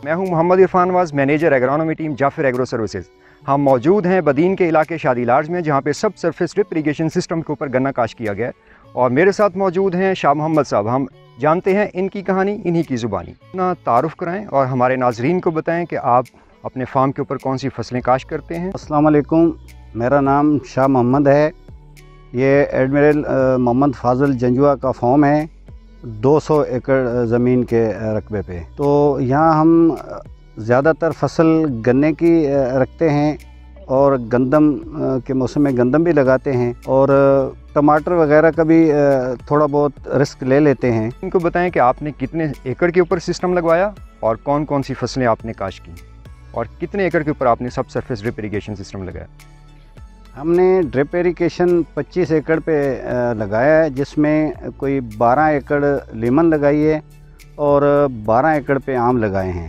मैं हूं मोहम्मद इरफान वाज, manager agronomy team Jafar agro services. हम मौजूद हैं बदीन के इलाके शादी लार्ज में, जहां पे सब सरफेस ड्रिप इरीगेशन सिस्टम के ऊपर गन्ना काश्त किया गया है। और मेरे साथ मौजूद हैं शाह मोहम्मद साहब। हम जानते हैं इनकी कहानी, इन्हीं की ज़ुबानी। अपना तारुफ़ कराएँ और हमारे नाजरीन को बताएँ कि आप अपने फार्म के ऊपर कौन सी फसलें काश्त करते हैं। अस्सलाम वालेकुम, मेरा नाम शाह मोहम्मद है। ये एडमिरल मोहम्मद फ़ाज़ल जंजुआ का फार्म है, 200 एकड़ ज़मीन के रकबे पे। तो यहाँ हम ज़्यादातर फसल गन्ने की रखते हैं और गंदम के मौसम में गंदम भी लगाते हैं और टमाटर वगैरह का भी थोड़ा बहुत रिस्क ले लेते हैं। इनको बताएं कि आपने कितने एकड़ के ऊपर सिस्टम लगवाया और कौन कौन सी फसलें आपने काश्त की और कितने एकड़ के ऊपर आपने सब सरफेस ड्रिप इरीगेशन सिस्टम लगाया। हमने ड्रिप इरीगेशन 25 एकड़ पे लगाया है, जिसमें कोई 12 एकड़ लेमन लगाई है और 12 एकड़ पे आम लगाए हैं।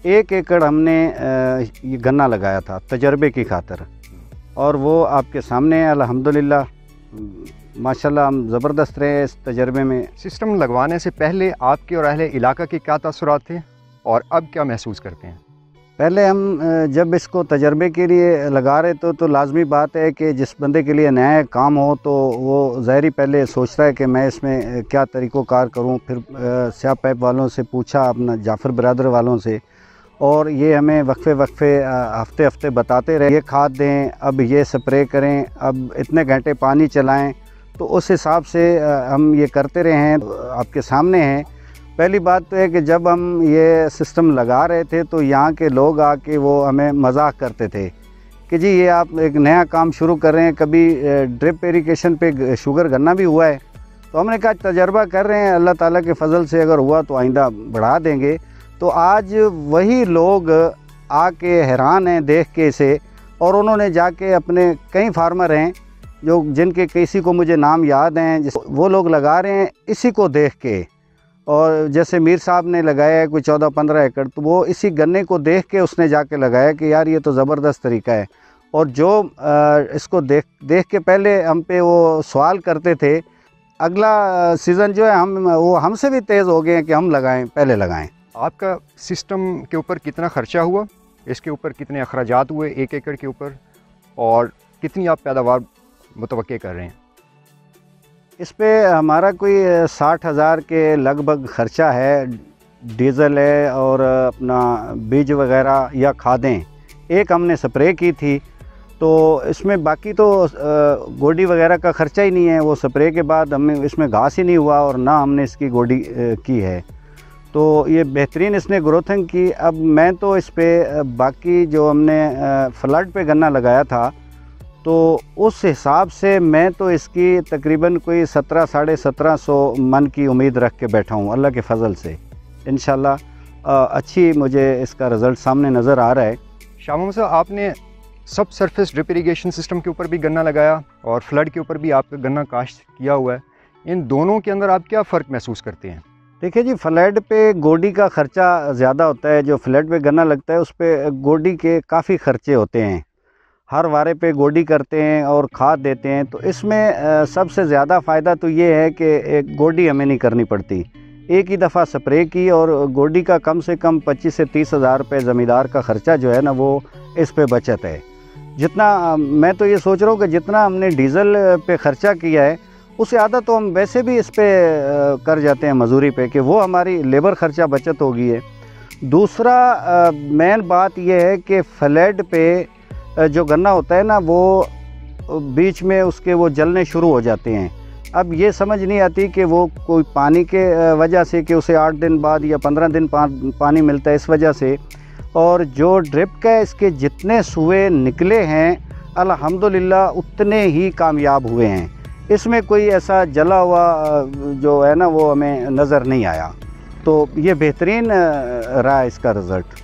1 एकड़ हमने ये गन्ना लगाया था तजर्बे की खातिर, और वो आपके सामने है। अल्हम्दुलिल्लाह माशाल्लाह हम ज़बरदस्त रहे इस तजर्बे में। सिस्टम लगवाने से पहले आपके और अहले इलाका के क्या तासुरात थे और अब क्या महसूस करते हैं। पहले हम जब इसको तजर्बे के लिए लगा रहे तो लाजमी बात है कि जिस बंदे के लिए नया काम हो तो वो ज़ाहिरी पहले सोचता है कि मैं इसमें क्या तरीक़ोकार करूं। फिर स्याह पैप वालों से पूछा, अपना जाफ़र ब्रदर वालों से, और ये हमें वक्फे हफ्ते हफ्ते बताते रहे, ये खाद दें, अब ये स्प्रे करें, अब इतने घंटे पानी चलाएं। तो उस हिसाब से हम ये करते रहे हैं। आपके सामने हैं। पहली बात तो है कि जब हम ये सिस्टम लगा रहे थे तो यहाँ के लोग आके वो हमें मजाक करते थे कि जी ये आप एक नया काम शुरू कर रहे हैं, कभी ड्रिप इरीगेशन पे शुगर गन्ना भी हुआ है। तो हमने कहा तजर्बा कर रहे हैं, अल्लाह ताला के फजल से अगर हुआ तो आइंदा बढ़ा देंगे। तो आज वही लोग आके हैरान हैं देख के इसे, और उन्होंने जाके अपने कई फार्मर हैं जो जिनके किसी को मुझे नाम याद हैं, वो लोग लगा रहे हैं इसी को देख के। और जैसे मीर साहब ने लगाया है कोई 14-15 एकड़, तो वो इसी गन्ने को देख के उसने जाके लगाया कि यार ये तो ज़बरदस्त तरीका है। और जो इसको देख के पहले हम पे वो सवाल करते थे, अगला सीज़न जो है वो हमसे भी तेज़ हो गए हैं कि हम लगाएं, पहले लगाएं। आपका सिस्टम के ऊपर कितना ख़र्चा हुआ, इसके ऊपर कितने अखराजात हुए 1 एकड़ के ऊपर, और कितनी आप पैदावार मुतवक्के कर रहे हैं। इस पे हमारा कोई 60,000 के लगभग ख़र्चा है। डीज़ल है और अपना बीज वगैरह या खादें एक हमने स्प्रे की थी, तो इसमें बाकी तो गोडी वगैरह का ख़र्चा ही नहीं है। वो स्प्रे के बाद हमें इसमें घास ही नहीं हुआ और ना हमने इसकी गोडी की है। तो ये बेहतरीन इसने ग्रोथिंग की। अब मैं तो इस पे बाकी जो हमने फ्लड पे गन्ना लगाया था, तो उस हिसाब से मैं तो इसकी तकरीबन कोई 1700-1750 मन की उम्मीद रख के बैठा हूँ। अल्लाह के फ़ज़ल से इंशाल्लाह अच्छी मुझे इसका रिज़ल्ट सामने नज़र आ रहा है। शाह मोहम्मद साहब, आपने सब सरफेस ड्रिप इरीगेशन सिस्टम के ऊपर भी गन्ना लगाया और फ्लड के ऊपर भी आपका गन्ना काश्त किया हुआ है। इन दोनों के अंदर आप क्या फ़र्क महसूस करते हैं। देखिए जी, फ्लड पे गोडी का ख़र्चा ज़्यादा होता है। जो फ्लड पे गन्ना लगता है उस पर गोडी के काफ़ी ख़र्चे होते हैं। हर वारे पे गोडी करते हैं और खाद देते हैं। तो इसमें सबसे ज़्यादा फ़ायदा तो ये है कि एक गोडी हमें नहीं करनी पड़ती। एक ही दफ़ा स्प्रे की और गोडी का कम से कम 25 से 30 हज़ार रुपये ज़मींदार का ख़र्चा जो है ना, वो इस पे बचत है। जितना मैं तो ये सोच रहा हूँ कि जितना हमने डीज़ल पे ख़र्चा किया है उससे आधा तो हम वैसे भी इस पे कर जाते हैं मजदूरी पे, कि वो हमारी लेबर ख़र्चा बचत हो गई है। दूसरा मेन बात यह है कि फ्लड पे जो गन्ना होता है ना, वो बीच में उसके वो जलने शुरू हो जाते हैं। अब ये समझ नहीं आती कि वो कोई पानी के वजह से, कि उसे 8 दिन बाद या 15 दिन पानी मिलता है इस वजह से। और जो ड्रिप का इसके जितने सुए निकले हैं अल्हम्दुलिल्लाह उतने ही कामयाब हुए हैं। इसमें कोई ऐसा जला हुआ जो है ना वो हमें नज़र नहीं आया। तो ये बेहतरीन रहा इसका रिज़ल्ट।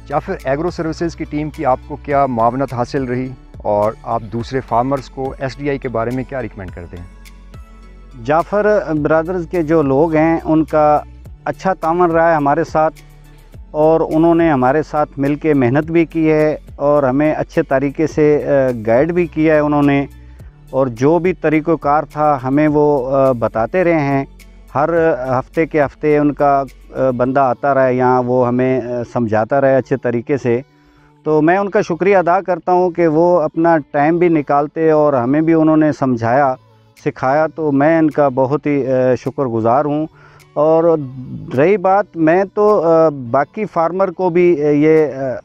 जाफर एग्रो सर्विसेज की टीम की आपको क्या मुआवनत हासिल रही और आप दूसरे फार्मर्स को एसडीआई के बारे में क्या रिकमेंड करते हैं। जाफ़र ब्रदर्स के जो लोग हैं उनका अच्छा तामन रहा है हमारे साथ, और उन्होंने हमारे साथ मिलके मेहनत भी की है और हमें अच्छे तरीके से गाइड भी किया है उन्होंने। और जो भी तरीक़ोकार था हमें वो बताते रहे हैं। हर हफ्ते के हफ्ते उनका बंदा आता रहे यहाँ, वो हमें समझाता रहे अच्छे तरीके से। तो मैं उनका शुक्रिया अदा करता हूँ कि वो अपना टाइम भी निकालते और हमें भी उन्होंने समझाया सिखाया, तो मैं इनका बहुत ही शुक्रगुज़ार हूँ। और रही बात, मैं तो बाकी फार्मर को भी ये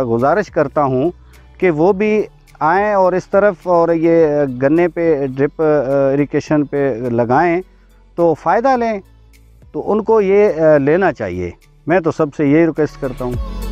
गुजारिश करता हूँ कि वो भी आएँ और इस तरफ और ये गन्ने पे ड्रिप इरिगेशन पे लगाएं तो फ़ायदा लें। तो उनको ये लेना चाहिए। मैं तो सबसे यही रिक्वेस्ट करता हूँ।